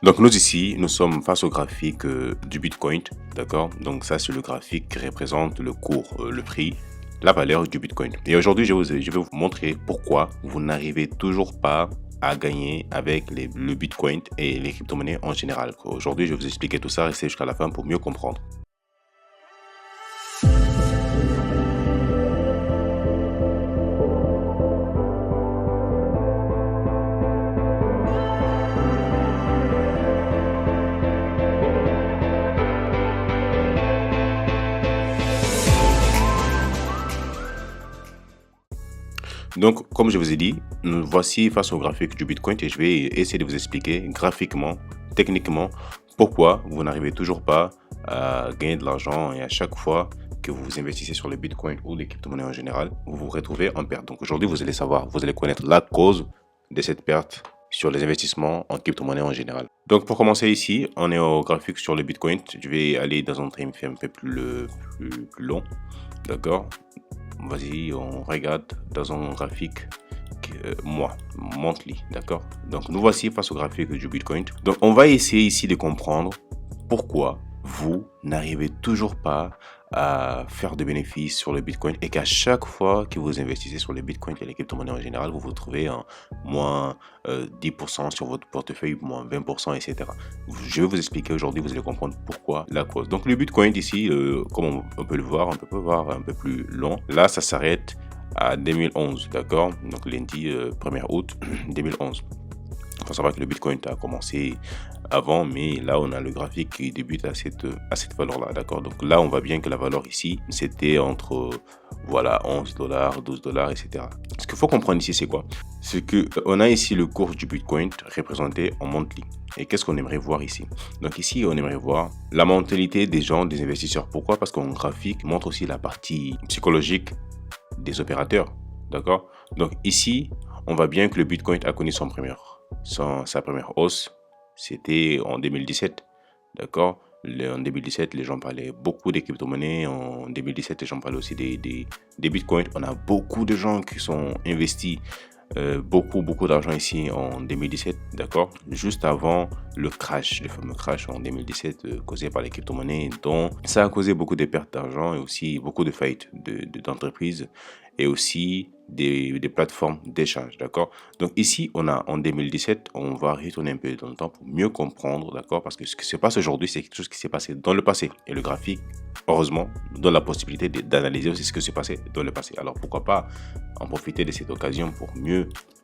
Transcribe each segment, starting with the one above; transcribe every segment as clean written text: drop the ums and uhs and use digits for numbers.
Donc nous ici, nous sommes face au graphique du Bitcoin, d'accord? Donc ça c'est le graphique qui représente le cours, le prix, la valeur du Bitcoin. Et aujourd'hui, je vais vous montrer pourquoi vous n'arrivez toujours pas à gagner avec le Bitcoin et les crypto-monnaies en général. Aujourd'hui, je vais vous expliquer tout ça, restez jusqu'à la fin pour mieux comprendre. Donc, comme je vous ai dit, nous voici face au graphique du Bitcoin et je vais essayer de vous expliquer graphiquement, techniquement, pourquoi vous n'arrivez toujours pas à gagner de l'argent et à chaque fois que vous investissez sur le Bitcoin ou les crypto-monnaies en général, vous vous retrouvez en perte. Donc aujourd'hui, vous allez savoir, vous allez connaître la cause de cette perte sur les investissements en crypto-monnaie en général. Donc pour commencer ici, on est au graphique sur le Bitcoin. Je vais aller dans un time frame un peu plus long, d'accord? Vas-y, on regarde dans un graphique mois, monthly, d'accord? Donc nous voici face au graphique du Bitcoin. Donc on va essayer ici de comprendre pourquoi vous n'arrivez toujours pas à faire de bénéfices sur le Bitcoin et qu'à chaque fois que vous investissez sur le Bitcoin et les crypto-monnaies en général, vous vous trouvez en moins 10% sur votre portefeuille, moins 20%, etc. Je vais vous expliquer aujourd'hui, vous allez comprendre pourquoi, la cause. Donc le Bitcoin ici, comme on peut le voir, on peut voir un peu plus long. Là, ça s'arrête à 2011, d'accord? Donc lundi 1er août 2011. Il faut savoir que le Bitcoin a commencé avant, mais là, on a le graphique qui débute à cette valeur-là, d'accord? Donc là, on voit bien que la valeur ici, c'était entre, voilà, 11 dollars, 12 dollars, etc. Ce qu'il faut comprendre ici, c'est quoi? C'est qu'on a ici le cours du Bitcoin représenté en monthly. Et qu'est-ce qu'on aimerait voir ici? Donc ici, on aimerait voir la mentalité des gens, des investisseurs. Pourquoi? Parce qu'un graphique montre aussi la partie psychologique des opérateurs, d'accord? Donc ici, on voit bien que le Bitcoin a connu sa première hausse, c'était en 2017, d'accord? En 2017, les gens parlaient beaucoup des crypto-monnaies. En 2017, les gens parlaient aussi des bitcoins. On a beaucoup de gens qui sont investis beaucoup d'argent ici en 2017, d'accord? Juste avant le crash, le fameux crash en 2017 causé par les crypto-monnaies, dont ça a causé beaucoup de pertes d'argent et aussi beaucoup de faillites d'entreprises et aussi des plateformes d'échange, d'accord? Donc ici, on a en 2017, on va retourner un peu dans le temps pour mieux comprendre, d'accord? Parce que ce qui se passe aujourd'hui, c'est quelque chose qui s'est passé dans le passé. Et le graphique, heureusement, nous donne la possibilité d'analyser aussi ce qui s'est passé dans le passé. Alors pourquoi pas en profiter de cette occasion pour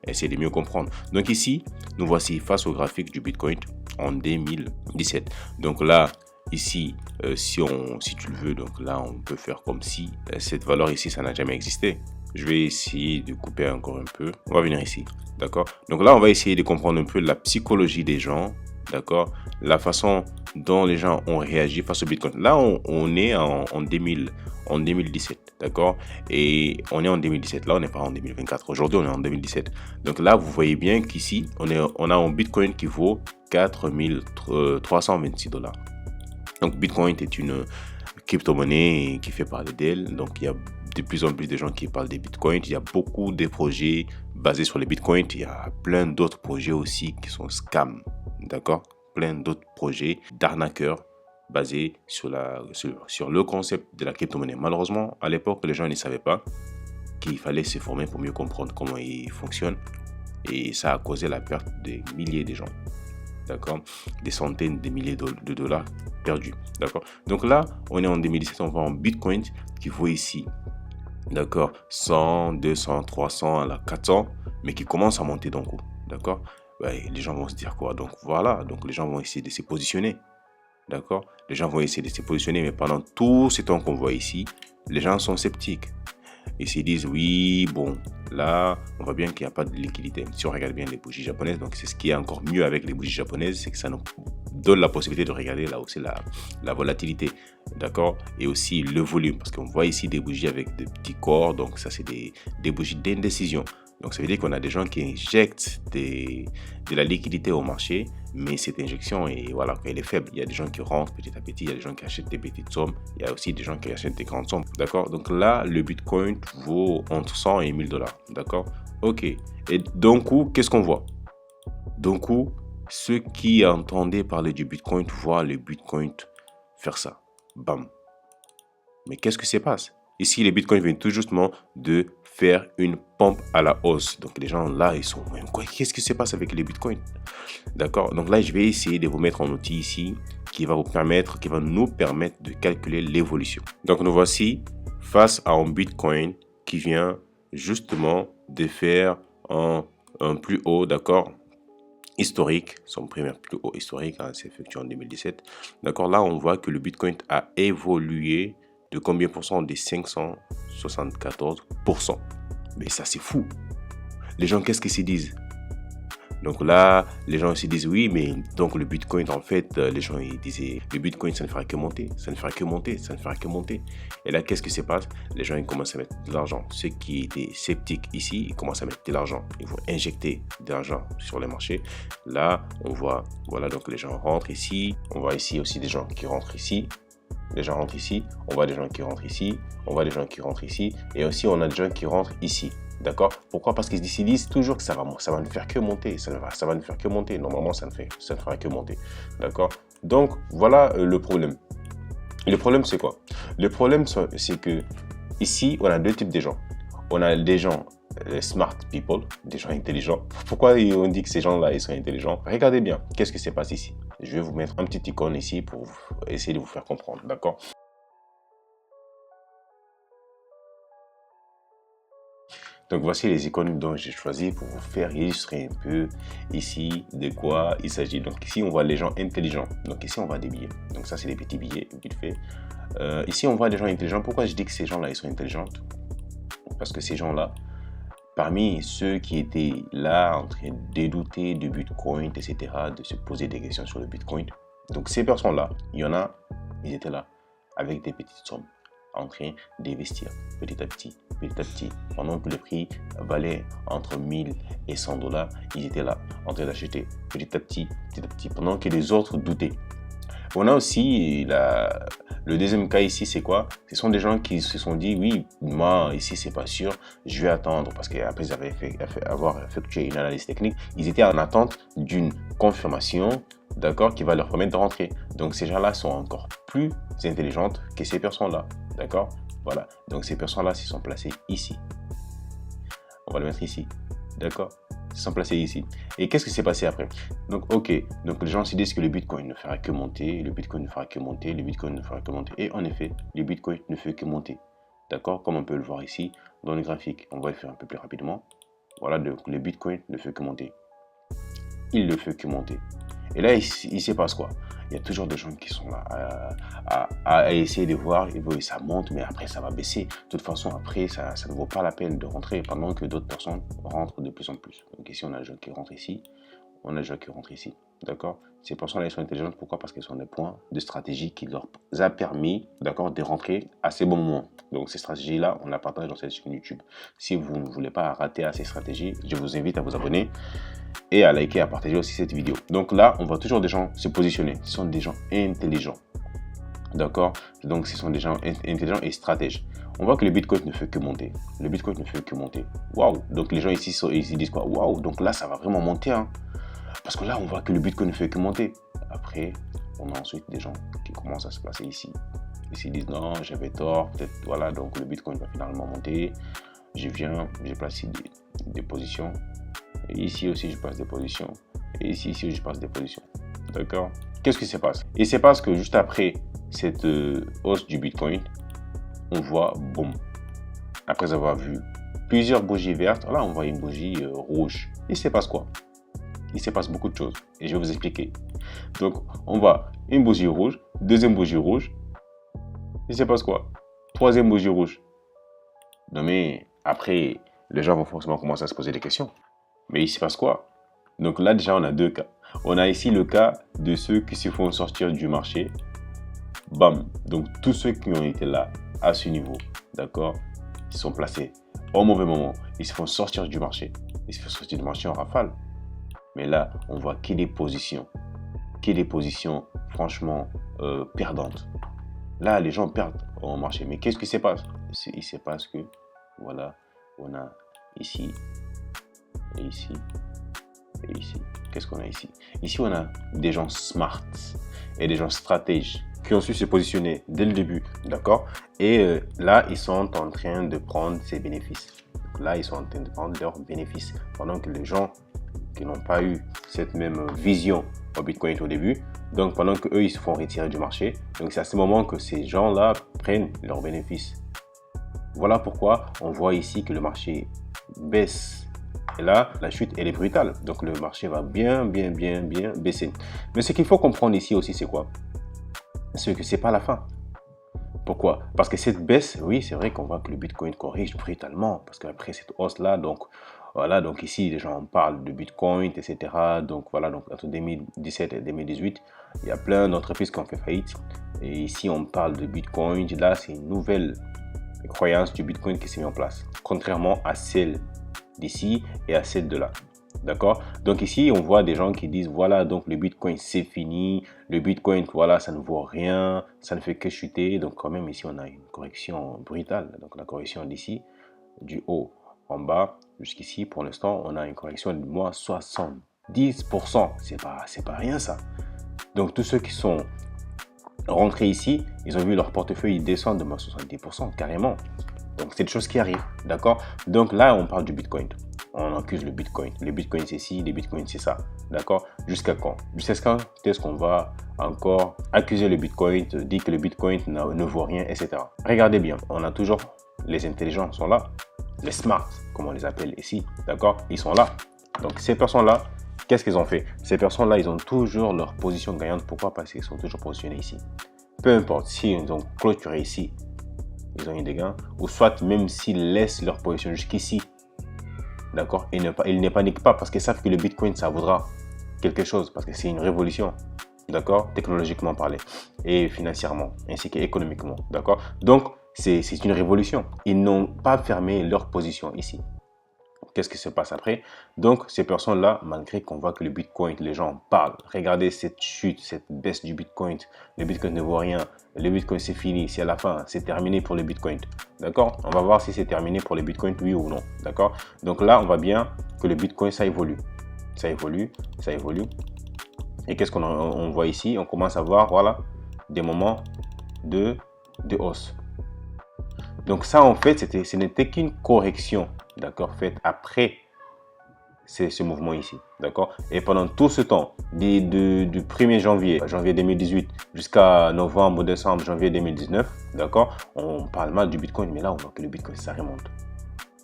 essayer de mieux comprendre. Donc ici, nous voici face au graphique du Bitcoin en 2017. Donc là, ici, si tu le veux, donc là, on peut faire comme si cette valeur ici, ça n'a jamais existé. Je vais essayer de couper encore un peu. On va venir ici, d'accord? Donc là, on va essayer de comprendre un peu la psychologie des gens, d'accord? La façon dont les gens ont réagi face au Bitcoin. Là, on est en 2017, d'accord? Et on est en 2017. Là, on n'est pas en 2024. Aujourd'hui, on est en 2017. Donc là, vous voyez bien qu'ici, on a un Bitcoin qui vaut 4326 dollars. Donc, Bitcoin est une crypto-monnaie qui fait parler d'elle. Donc, il y a de plus en plus de gens qui parlent des bitcoins. Il y a beaucoup de projets basés sur les bitcoins. Il y a plein d'autres projets aussi qui sont scams, d'accord? Plein d'autres projets d'arnaqueurs basés sur le concept de la crypto-monnaie. Malheureusement, à l'époque, les gens ne savaient pas qu'il fallait se former pour mieux comprendre comment il fonctionne. Et ça a causé la perte de milliers de gens, d'accord? Des centaines de milliers de dollars perdus, d'accord? Donc là, on est en 2017, on voit en bitcoin qui vaut ici, d'accord, 100, 200, 300, à la 400, mais qui commence à monter d'un coup, d'accord? Ouais, les gens vont se dire quoi? Donc voilà, donc les gens vont essayer de se positionner, d'accord? Les gens vont essayer de se positionner, mais pendant tout ce temps qu'on voit ici, les gens sont sceptiques. Ils se disent, oui, bon, là, on voit bien qu'il n'y a pas de liquidité. Si on regarde bien les bougies japonaises, donc c'est ce qui est encore mieux avec les bougies japonaises, c'est que ça nous donne la possibilité de regarder là aussi la volatilité, d'accord? Et aussi le volume, parce qu'on voit ici des bougies avec des petits corps, donc ça c'est des bougies d'indécision. Donc ça veut dire qu'on a des gens qui injectent de la liquidité au marché, mais cette injection voilà, elle est faible. Il y a des gens qui rentrent petit à petit, il y a des gens qui achètent des petites sommes, il y a aussi des gens qui achètent des grandes sommes, d'accord? Donc là, le Bitcoin vaut entre 100 et 1000 dollars, d'accord? Ok. Et d'un coup, qu'est-ce qu'on voit? D'un coup, ceux qui entendaient parler du Bitcoin voient le Bitcoin faire ça. Bam. Mais qu'est-ce que se passe? Ici, les bitcoins viennent tout justement de faire une pompe à la hausse. Donc, les gens là, ils sont, quoi, qu'est-ce qui se passe avec les bitcoins? D'accord? Donc là, je vais essayer de vous mettre un outil ici qui va nous permettre de calculer l'évolution. Donc, nous voici face à un bitcoin qui vient justement de faire un plus haut, d'accord? Historique, son premier plus haut historique, s'est effectué en 2017. D'accord, là on voit que le Bitcoin a évolué de combien pour cent? De 574%. Mais ça c'est fou. Les gens qu'est-ce qu'ils se disent? Donc là, les gens se disent oui, mais donc le Bitcoin, en fait, les gens ils disaient le Bitcoin ça ne fera que monter, ça ne fera que monter, ça ne fera que monter. Et là, qu'est-ce qui se passe? Les gens ils commencent à mettre de l'argent. Ceux qui étaient sceptiques ici, ils commencent à mettre de l'argent. Ils vont injecter de l'argent sur les marchés. Là, on voit, voilà, donc les gens rentrent ici. On voit ici aussi des gens qui rentrent ici. Les gens rentrent ici. On voit des gens qui rentrent ici. On voit des gens qui rentrent ici. Et aussi, on a des gens qui rentrent ici. D'accord? Pourquoi? Parce qu'ils disent toujours que ça va ne faire que monter. Ça va ne faire que monter. Normalement, ça ne fera que monter. D'accord? Donc, voilà le problème. Le problème, c'est quoi? Le problème, c'est que ici, on a deux types de gens. On a des gens smart people, des gens intelligents. Pourquoi on dit que ces gens-là, ils sont intelligents? Regardez bien, qu'est-ce qui se passe ici? Je vais vous mettre un petit icône ici pour essayer de vous faire comprendre. D'accord? Donc voici les icônes dont j'ai choisi pour vous faire illustrer un peu ici de quoi il s'agit. Donc ici on voit les gens intelligents. Donc ici on voit des billets. Donc ça c'est des petits billets vite fait. Ici on voit des gens intelligents. Pourquoi je dis que ces gens-là ils sont intelligents? Parce que ces gens-là, parmi ceux qui étaient là en train de douter du Bitcoin, etc., de se poser des questions sur le Bitcoin, donc ces personnes-là, il y en a, ils étaient là avec des petites sommes, en train d'investir petit à petit, pendant que le prix valait entre 1000 et 100 $, ils étaient là en train d'acheter petit à petit, pendant que les autres doutaient. On a aussi le deuxième cas ici, c'est quoi? Ce sont des gens qui se sont dit, oui, moi, ici, c'est pas sûr, je vais attendre, parce qu'après ils avaient avoir effectué une analyse technique, ils étaient en attente d'une confirmation, d'accord, qui va leur permettre de rentrer. Donc, ces gens-là sont encore plus intelligentes que ces personnes-là, d'accord? Voilà, donc ces personnes-là se sont placées ici. On va le mettre ici, d'accord? Se sont placés ici. Et qu'est-ce qui s'est passé après? Donc, ok, donc les gens se disent que le Bitcoin ne fera que monter, le Bitcoin ne fera que monter, le Bitcoin ne fera que monter. Et en effet, le Bitcoin ne fait que monter. D'accord? Comme on peut le voir ici dans le graphique. On va le faire un peu plus rapidement. Voilà, donc le Bitcoin ne fait que monter. Il ne fait que monter. Et là, il se passe quoi? Il y a toujours des gens qui sont là à essayer de voir, et ça monte, mais après ça va baisser. De toute façon, après, ça ne vaut pas la peine de rentrer pendant que d'autres personnes rentrent de plus en plus. Donc ici, on a des gens qui rentrent ici, on a des gens qui rentrent ici. D'accord? Ces personnes-là, elles sont intelligentes. Pourquoi? Parce qu'elles sont des points de stratégie qui leur a permis, d'accord, de rentrer à ces bons moments. Donc ces stratégies-là, on la partage dans cette chaîne YouTube. Si vous ne voulez pas rater à ces stratégies, je vous invite à vous abonner et à liker, à partager aussi cette vidéo. Donc là, on voit toujours des gens se positionner. Ce sont des gens intelligents. D'accord? Donc ce sont des gens intelligents et stratèges. On voit que le Bitcoin ne fait que monter. Le Bitcoin ne fait que monter. Waouh! Donc les gens ici ils disent quoi? Waouh! Donc là, ça va vraiment monter. Hein? Parce que là, on voit que le Bitcoin ne fait que monter. Après, on a ensuite des gens qui commencent à se placer ici. Ils se disent non, j'avais tort. Peut-être, voilà, donc le Bitcoin va finalement monter. Je viens, j'ai placé des positions. Et ici aussi, je passe des positions. Et ici je passe des positions. D'accord? Qu'est-ce qui se passe? Il se passe que juste après cette hausse du Bitcoin, on voit, boum, après avoir vu plusieurs bougies vertes, là, on voit une bougie rouge. Il se passe quoi? Il se passe beaucoup de choses. Et je vais vous expliquer. Donc, on voit une bougie rouge, deuxième bougie rouge. Il se passe quoi? Troisième bougie rouge. Non mais, après, les gens vont forcément commencer à se poser des questions. Mais il se passe quoi? Donc là, déjà, on a deux cas. On a ici le cas de ceux qui se font sortir du marché. Bam! Donc, tous ceux qui ont été là, à ce niveau, d'accord, ils sont placés au mauvais moment. Ils se font sortir du marché. Ils se font sortir du marché en rafale. Mais là, on voit qu'il y a des positions franchement perdantes. Là, les gens perdent au marché. Mais qu'est-ce qui se passe? Il se passe que, voilà, on a ici et ici Et ici, qu'est-ce qu'on a ici? Ici, on a des gens smart et des gens stratèges qui ont su se positionner dès le début, d'accord? Et là, ils sont en train de prendre ces bénéfices. Donc là, ils sont en train de prendre leurs bénéfices. Pendant que les gens qui n'ont pas eu cette même vision au Bitcoin au début, donc pendant qu'eux, ils se font retirer du marché, donc c'est à ce moment que ces gens-là prennent leurs bénéfices. Voilà pourquoi on voit ici que le marché baisse. Et là, la chute, elle est brutale. Donc le marché va bien baisser. Mais ce qu'il faut comprendre ici aussi, c'est quoi? C'est que c'est pas la fin. Pourquoi? Parce que cette baisse, oui, c'est vrai qu'on voit que le Bitcoin corrige brutalement. Parce qu'après cette hausse-là, donc voilà, donc ici, les gens parlent de Bitcoin, etc. Donc voilà, donc entre 2017 et 2018, il y a plein d'entreprises qui ont fait faillite. Et ici, on parle de Bitcoin. Là, c'est une nouvelle croyance du Bitcoin qui s'est mise en place. Contrairement à celle d'ici et à celle de là. D'accord? Donc ici, on voit des gens qui disent, voilà, donc le Bitcoin, c'est fini. Le Bitcoin, voilà, ça ne vaut rien. Ça ne fait que chuter. Donc quand même, ici, on a une correction brutale. Donc la correction d'ici, du haut en bas, jusqu'ici, pour l'instant, on a une correction de moins 70%. C'est pas rien, ça. Donc tous ceux qui sont rentrés ici, ils ont vu leur portefeuille descendre de moins 70%, carrément. Donc, c'est des choses qui arrivent, d'accord? Donc là, on parle du Bitcoin. On accuse le Bitcoin. Le Bitcoin, c'est ci, le Bitcoin, c'est ça, d'accord? Jusqu'à quand? Jusqu'à quand est-ce qu'on va encore accuser le Bitcoin, dire que le Bitcoin ne vaut rien, etc. Regardez bien, on a toujours les intelligents sont là, les smart, comme on les appelle ici, d'accord? Ils sont là. Donc, ces personnes-là, qu'est-ce qu'ils ont fait? Ces personnes-là, ils ont toujours leur position gagnante. Pourquoi? Parce qu'ils sont toujours positionnés ici. Peu importe, si ils ont clôturé ici, ils ont eu des gains, ou soit même s'ils laissent leur position jusqu'ici, d'accord, ils ne paniquent pas parce qu'ils savent que le Bitcoin, ça vaudra quelque chose, parce que c'est une révolution, d'accord, technologiquement parlé, et financièrement, ainsi qu'économiquement, d'accord. Donc, c'est une révolution. Ils n'ont pas fermé leur position ici. Qu'est-ce qui se passe après? Donc, ces personnes-là, malgré qu'on voit que le Bitcoin, les gens en parlent, regardez cette chute, cette baisse du Bitcoin, le Bitcoin ne vaut rien, le Bitcoin c'est fini, c'est à la fin, c'est terminé pour le Bitcoin, d'accord? On va voir si c'est terminé pour le Bitcoin, oui ou non, d'accord? Donc là, on voit bien que le Bitcoin, ça évolue, ça évolue, ça évolue. Et qu'est-ce qu'on voit ici? On commence à voir, voilà, des moments de hausse. Donc ça, en fait, ce n'était qu'une correction, d'accord, faite après ce mouvement ici, d'accord. Et pendant tout ce temps, du 1er janvier 2018 jusqu'à novembre, décembre, janvier 2019, d'accord, on parle mal du Bitcoin, mais là, on voit que le Bitcoin, ça remonte.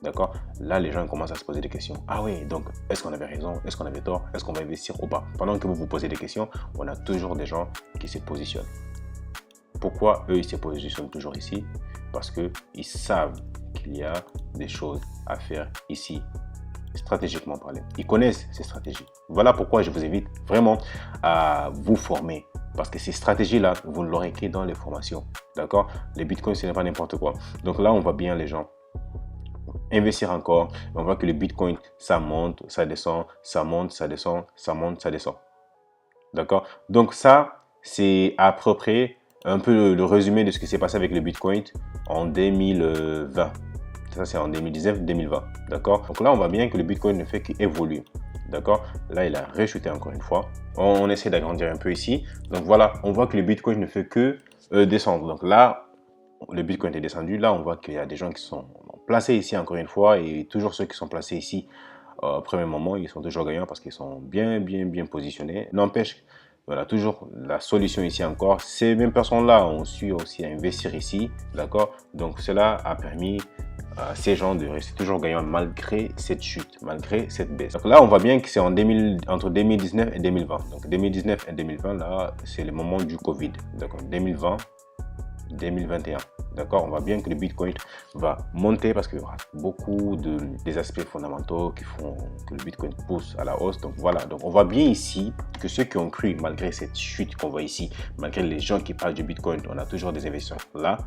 D'accord? Là, les gens commencent à se poser des questions. Ah oui, donc, est-ce qu'on avait raison? Est-ce qu'on avait tort? Est-ce qu'on va investir ou pas? Pendant que vous vous posez des questions, on a toujours des gens qui se positionnent. Pourquoi eux, ils se positionnent toujours ici? Parce qu'ils savent qu'il y a des choses à faire ici, stratégiquement parlé. Ils connaissent ces stratégies. Voilà pourquoi je vous invite vraiment à vous former. Parce que ces stratégies-là, vous ne l'aurez que dans les formations. D'accord? Les bitcoins, ce n'est pas n'importe quoi. Donc là, on voit bien les gens investir encore. On voit que le bitcoin, ça monte, ça descend, ça monte, ça descend, ça monte, ça descend. D'accord? Donc ça, c'est à peu près un peu le résumé de ce qui s'est passé avec le Bitcoin en 2020. Ça, c'est en 2019-2020. D'accord? Donc là, on voit bien que le Bitcoin ne fait qu'évoluer. D'accord? Là, il a rechuté encore une fois. On essaie d'agrandir un peu ici. Donc voilà, on voit que le Bitcoin ne fait que descendre. Donc là, le Bitcoin est descendu. Là, on voit qu'il y a des gens qui sont placés ici encore une fois. Et toujours ceux qui sont placés ici au premier moment, ils sont toujours gagnants parce qu'ils sont bien positionnés. N'empêche, voilà, toujours la solution ici encore. Ces mêmes personnes-là ont su aussi investir ici, d'accord? Donc cela a permis à ces gens de rester toujours gagnants malgré cette chute, malgré cette baisse. Donc là, on voit bien que c'est entre 2019 et 2020. Donc 2019 et 2020, là, c'est le moment du Covid. Donc 2020, 2021. D'accord, on voit bien que le Bitcoin va monter parce qu'il y aura beaucoup des aspects fondamentaux qui font que le Bitcoin pousse à la hausse. Donc voilà, donc on voit bien ici que ceux qui ont cru, malgré cette chute qu'on voit ici, malgré les gens qui parlent du Bitcoin, on a toujours des investisseurs là.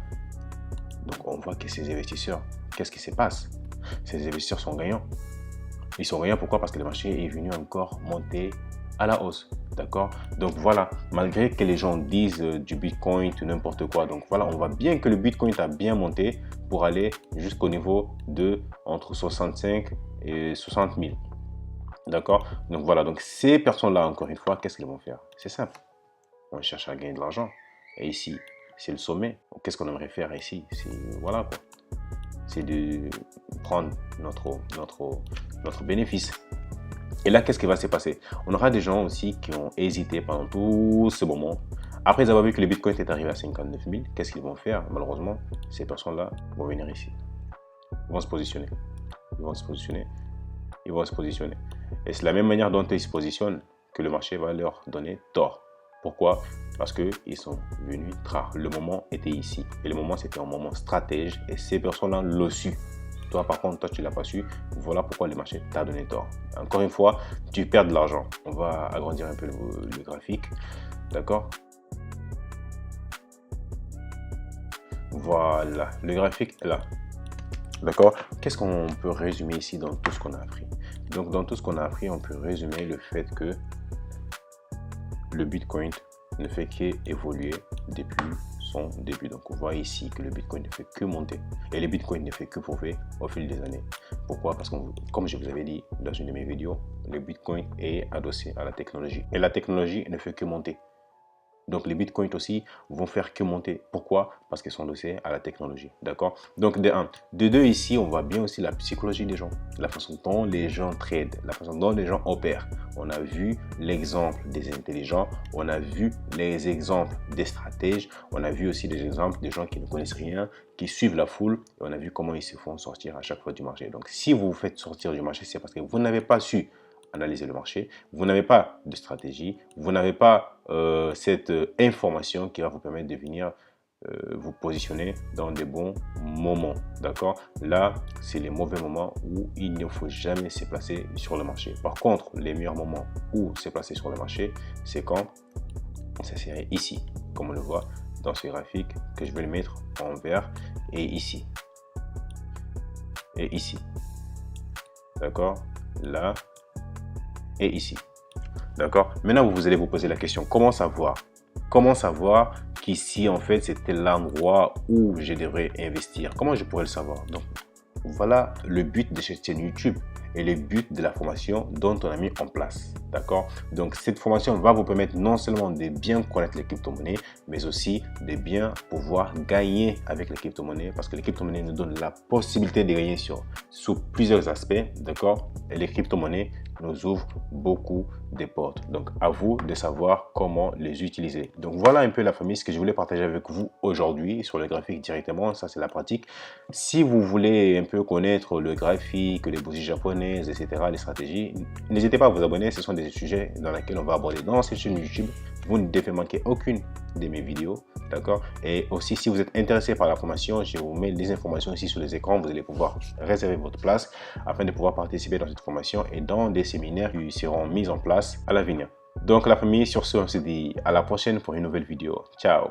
Donc on voit que ces investisseurs, qu'est-ce qui se passe? Ces investisseurs sont gagnants. Ils sont gagnants pourquoi? Parce que le marché est venu encore monter à la hausse. D'accord? Donc voilà, malgré que les gens disent du Bitcoin ou n'importe quoi, donc voilà, on voit bien que le Bitcoin a bien monté pour aller jusqu'au niveau de entre 65 et 60 000. D'accord? Donc voilà, donc ces personnes-là, encore une fois, qu'est-ce qu'ils vont faire? C'est simple. On cherche à gagner de l'argent. Et ici, c'est le sommet. Qu'est-ce qu'on aimerait faire ici? C'est voilà quoi. C'est de prendre notre bénéfice. Et là, qu'est-ce qui va se passer? On aura des gens aussi qui ont hésité pendant tout ce moment. Après avoir vu que le Bitcoin est arrivé à 59 000, qu'est-ce qu'ils vont faire? Malheureusement, ces personnes-là vont venir ici. Ils vont se positionner. Ils vont se positionner. Ils vont se positionner. Et c'est la même manière dont ils se positionnent que le marché va leur donner tort. Pourquoi? Parce qu'ils sont venus tard. Le moment était ici. Et le moment, c'était un moment stratège. Et ces personnes-là l'ont su. Toi, par contre, toi, tu ne l'as pas su. Voilà pourquoi le marché t'a donné tort. Encore une fois, tu perds de l'argent. On va agrandir un peu le graphique. D'accord? Voilà, le graphique est là. D'accord? Qu'est-ce qu'on peut résumer ici dans tout ce qu'on a appris? Donc, dans tout ce qu'on a appris, on peut résumer le fait que le Bitcoin ne fait qu'évoluer depuis son début. Donc, on voit ici que le Bitcoin ne fait que monter et le Bitcoin ne fait que prouver au fil des années. Pourquoi? Parce que, comme je vous avais dit dans une de mes vidéos, le Bitcoin est adossé à la technologie et la technologie ne fait que monter. Donc, les bitcoins aussi vont faire que monter. Pourquoi? Parce qu'ils sont adossés à la technologie. D'accord? Donc, de 1. De 2, ici, on voit bien aussi la psychologie des gens. La façon dont les gens tradent. La façon dont les gens opèrent. On a vu l'exemple des intelligents. On a vu les exemples des stratèges. On a vu aussi des exemples des gens qui ne connaissent rien, qui suivent la foule. Et on a vu comment ils se font sortir à chaque fois du marché. Donc, si vous vous faites sortir du marché, c'est parce que vous n'avez pas su analyser le marché, vous n'avez pas de stratégie, vous n'avez pas cette information qui va vous permettre de venir vous positionner dans des bons moments, d'accord? Là, c'est les mauvais moments où il ne faut jamais se placer sur le marché. Par contre, les meilleurs moments où se placer sur le marché, c'est quand ça serait ici, comme on le voit dans ce graphique, que je vais le mettre en vert, et ici, d'accord? Là, et ici. D'accord? Maintenant, vous allez vous poser la question, comment savoir? Comment savoir qu'ici, en fait, c'était l'endroit où je devrais investir? Comment je pourrais le savoir? Donc, voilà le but de cette chaîne YouTube et le but de la formation dont on a mis en place. D'accord? Donc, cette formation va vous permettre non seulement de bien connaître les crypto-monnaies, mais aussi de bien pouvoir gagner avec les crypto-monnaies parce que les crypto-monnaies nous donnent la possibilité de gagner sous plusieurs aspects. D'accord? Et les crypto-monnaies nous ouvrent beaucoup de portes. Donc, à vous de savoir comment les utiliser. Donc, voilà un peu la famille, ce que je voulais partager avec vous aujourd'hui sur le graphique directement. Ça, c'est la pratique. Si vous voulez un peu connaître le graphique, les bougies japonaises, etc., les stratégies, n'hésitez pas à vous abonner. Ce sont des sujets dans lesquels on va aborder dans cette chaîne YouTube. Vous ne devez manquer aucune de mes vidéos. D'accord? Et aussi, si vous êtes intéressé par la formation, je vous mets les informations ici sur les écrans. Vous allez pouvoir réserver votre place afin de pouvoir participer dans cette formation et dans des séminaires qui seront mis en place à l'avenir. Donc, la famille, sur ce, on se dit à la prochaine pour une nouvelle vidéo. Ciao!